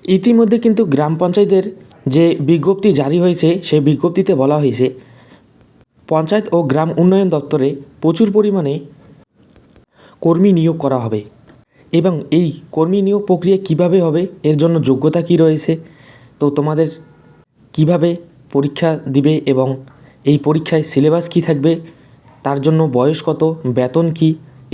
ইতিমধ্যে কিন্তু গ্রাম পঞ্চায়েতের যে বিজ্ঞপ্তি জারি হয়েছে সেই বিজ্ঞপ্তিতে বলা হয়েছে পঞ্চায়েত ও গ্রাম উন্নয়ন দপ্তরে প্রচুর পরিমাণে কর্মী নিয়োগ করা হবে এবং এই কর্মী নিয়োগ প্রক্রিয়া কিভাবে হবে, এর জন্য যোগ্যতা কি রয়েছে, তো তোমাদের কিভাবে পরীক্ষা দিবে এবং এই পরীক্ষায় সিলেবাস কি থাকবে, তার জন্য বয়স কত, বেতন কি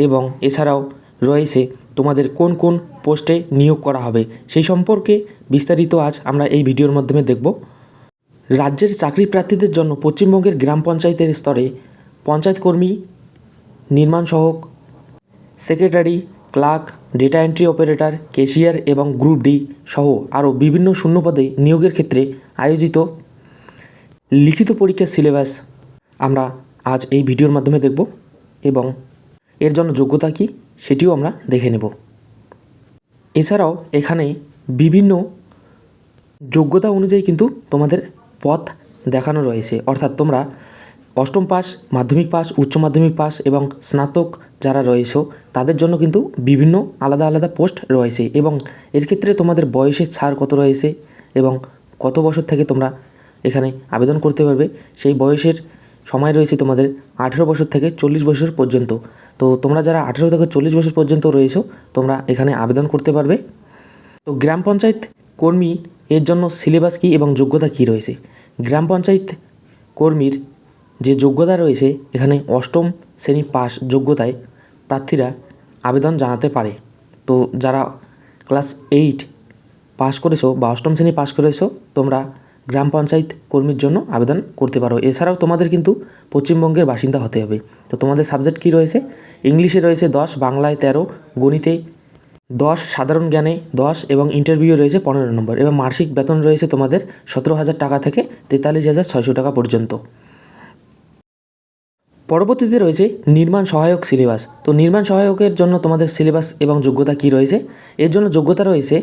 এবং এছাড়াও রয়েছে তোমাদের কোন কোন পোস্টে নিয়োগ করা হবে সেই সম্পর্কে বিস্তারিত আজ আমরা এই ভিডিওর মাধ্যমে দেখব। রাজ্যের চাকরি প্রার্থীদের জন্য পশ্চিমবঙ্গের গ্রাম পঞ্চায়েতের স্তরে পঞ্চায়েত কর্মী, নির্মাণ সহায়ক, secretary, clerk, data entry operator, cashier এবং গ্রুপ ডি সহ আরও বিভিন্ন শূন্যপদে নিয়োগের ক্ষেত্রে আয়োজিত লিখিত পরীক্ষার সিলেবাস আমরা আজ এই ভিডিওর মাধ্যমে দেখব এবং এর জন্য যোগ্যতা কী সেটিও আমরা দেখে নেব। এছাড়াও এখানে বিভিন্ন যোগ্যতা অনুযায়ী কিন্তু তোমাদের পথ দেখানো রয়েছে, অর্থাৎ তোমরা অষ্টম পাস, মাধ্যমিক পাস, উচ্চ মাধ্যমিক পাস এবং স্নাতক যারা রয়েছে তাদের জন্য কিন্তু বিভিন্ন আলাদা আলাদা পোস্ট রয়েছে এবং এর ক্ষেত্রে তোমাদের বয়সের ছাড় কত রয়েছে এবং কত বছর থেকে তোমরা এখানে আবেদন করতে পারবে সেই বয়সের সময় রয়েছে তোমাদের 18 বছর থেকে 40 বছর পর্যন্ত। তো তোমরা যারা 18 থেকে 40 বছর পর্যন্ত রয়েছো তোমরা এখানে আবেদন করতে পারবে। তো গ্রাম পঞ্চায়েত কর্মী এর জন্য সিলেবাস কী এবং যোগ্যতা কী রয়েছে। গ্রাম পঞ্চায়েত কর্মীর যে যোগ্যতা রয়েছে এখানে অষ্টম শ্রেণী পাস যোগ্যতায় প্রার্থীরা আবেদন জানাতে পারে। তো যারা ক্লাস 8 পাস করেছো বা অষ্টম শ্রেণী পাস করেছো তোমরা গ্রাম পঞ্চায়েত কর্মীর জন্য আবেদন করতে পারো। এছাড়াও তোমাদের কিন্তু পশ্চিমবঙ্গের বাসিন্দা হতে হবে। তো তোমাদের সাবজেক্ট কী রয়েছে, ইংলিশে রয়েছে 10, বাংলায় 13, গণিতে 10, সাধারণ জ্ঞানে 10 এবং ইন্টারভিউ রয়েছে 15 নম্বর এবং মাসিক বেতন রয়েছে তোমাদের 17,000 টাকা থেকে 43,600 টাকা পর্যন্ত। পরবর্তীতে রয়েছে নির্মাণ সহায়ক সিলেবাস। তো নির্মাণ সহায়কের জন্য তোমাদের সিলেবাস এবং যোগ্যতা কী রয়েছে, এর জন্য যোগ্যতা রয়েছে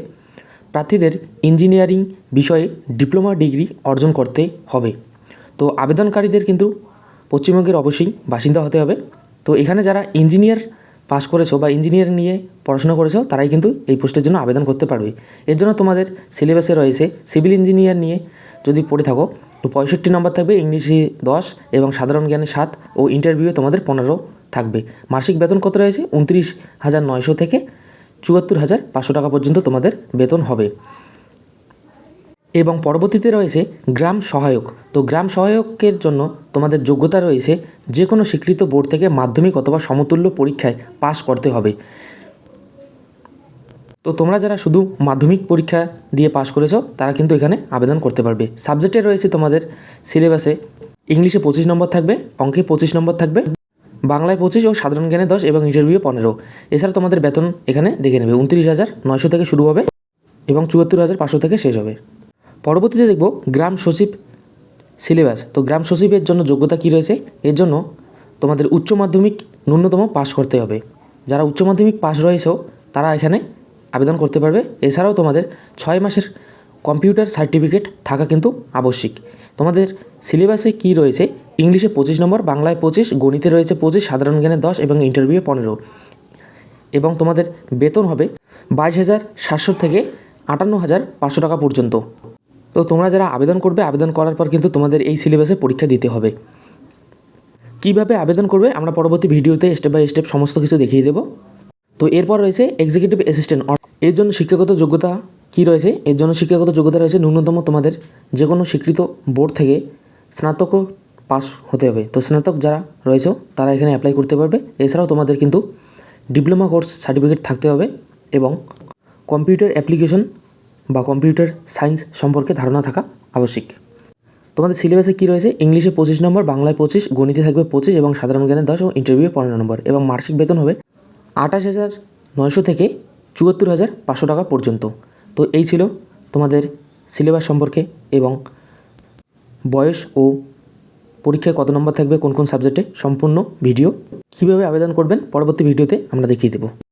প্রার্থীদের ইঞ্জিনিয়ারিং বিষয়ে ডিপ্লোমা ডিগ্রি অর্জন করতে হবে। তো আবেদনকারীদের কিন্তু পশ্চিমবঙ্গের অবশ্যই বাসিন্দা হতে হবে। তো এখানে যারা ইঞ্জিনিয়ার পাস করেছো বা ইঞ্জিনিয়ার নিয়ে পড়াশোনা করেছো তারাই কিন্তু এই পোস্টের জন্য আবেদন করতে পারবে। এর জন্য তোমাদের সিলেবাসে রয়েছে সিভিল ইঞ্জিনিয়ার নিয়ে যদি পড়ে থাকো তো 65 নম্বর থাকবে, ইংলিশে 10 এবং সাধারণ জ্ঞানে 7 ও ইন্টারভিউ তোমাদের 15 থাকবে। মাসিক বেতন কত রয়েছে 29,900 থেকে 74,500 টাকা পর্যন্ত তোমাদের বেতন হবে। এবং পরবর্তীতে রয়েছে গ্রাম সহায়ক। তো গ্রাম সহায়কের জন্য তোমাদের যোগ্যতা রয়েছে যে কোনো স্বীকৃত বোর্ড থেকে মাধ্যমিক অথবা সমতুল্য পরীক্ষায় পাস করতে হবে। তো তোমরা যারা শুধু মাধ্যমিক পরীক্ষা দিয়ে পাস করেছো তারা কিন্তু এখানে আবেদন করতে পারবে। সাবজেক্টে রয়েছে তোমাদের সিলেবাসে ইংলিশে 25 নম্বর থাকবে, অঙ্কে 25 নম্বর থাকবে, বাংলায় 25 ও সাধারণ জ্ঞানে 10 এবং ইন্টারভিউ 15। এছাড়া তোমাদের বেতন এখানে দেখে নেবে 29,900 থেকে শুরু হবে এবং 74,500 থেকে শেষ হবে। পরবর্তীতে দেখব গ্রাম সচিব সিলেবাস। তো গ্রাম সচিবের জন্য যোগ্যতা কী রয়েছে, এর জন্য তোমাদের উচ্চ মাধ্যমিক ন্যূনতম পাস করতে হবে। যারা উচ্চ মাধ্যমিক পাস রয়েছেও তারা এখানে আবেদন করতে পারবে। এছাড়াও তোমাদের 6 মাসের কম্পিউটার সার্টিফিকেট থাকা কিন্তু আবশ্যিক। তোমাদের সিলেবাসে কী রয়েছে, ইংলিশে 25 নম্বর, বাংলায় 25, গণিতে রয়েছে 25, সাধারণ জ্ঞানে 10 এবং ইন্টারভিউ 15 এবং তোমাদের বেতন হবে 22,700 থেকে 58,500 টাকা পর্যন্ত। তো তোমরা যারা আবেদন করবে আবেদন করার পর কিন্তু তোমাদের এই সিলেবাসে পরীক্ষা দিতে হবে। কিভাবে আবেদন করবে আমরা পরবর্তী ভিডিওতে স্টেপ বাই স্টেপ সমস্ত কিছু দেখিয়ে দেব। তো এরপর রয়েছে এক্সিকিউটিভ অ্যাসিস্ট্যান্ট। এর জন্য শিক্ষাগত যোগ্যতা কী রয়েছে, এর জন্য শিক্ষাগত যোগ্যতা রয়েছে ন্যূনতম তোমাদের যে কোনো স্বীকৃত বোর্ড থেকে স্নাতক পাস হতে হবে। তো স্নাতক যারা রয়েছে তারা এখানে অ্যাপ্লাই করতে পারবে। এছাড়াও তোমাদের কিন্তু ডিপ্লোমা কোর্স সার্টিফিকেট থাকতে হবে এবং কম্পিউটার অ্যাপ্লিকেশন বা কম্পিউটার সায়েন্স সম্পর্কে ধারণা থাকা আবশ্যিক। তোমাদের সিলেবাসে কী রয়েছে, ইংলিশে 25 নম্বর, বাংলায় 25, গণিতে থাকবে 25 এবং সাধারণ জ্ঞানে 10 ও ইন্টারভিউ 15 নম্বর এবং মাসিক বেতন হবে 28,900 থেকে 74,500 টাকা পর্যন্ত। তো এই ছিল তোমাদের সিলেবাস সম্পর্কে এবং বয়স ও পরীক্ষায় কত নম্বর থাকবে কোন কোন সাবজেক্টে সম্পূর্ণ ভিডিও। কীভাবে আবেদন করবেন পরবর্তী ভিডিওতে আমরা দেখিয়ে দেব।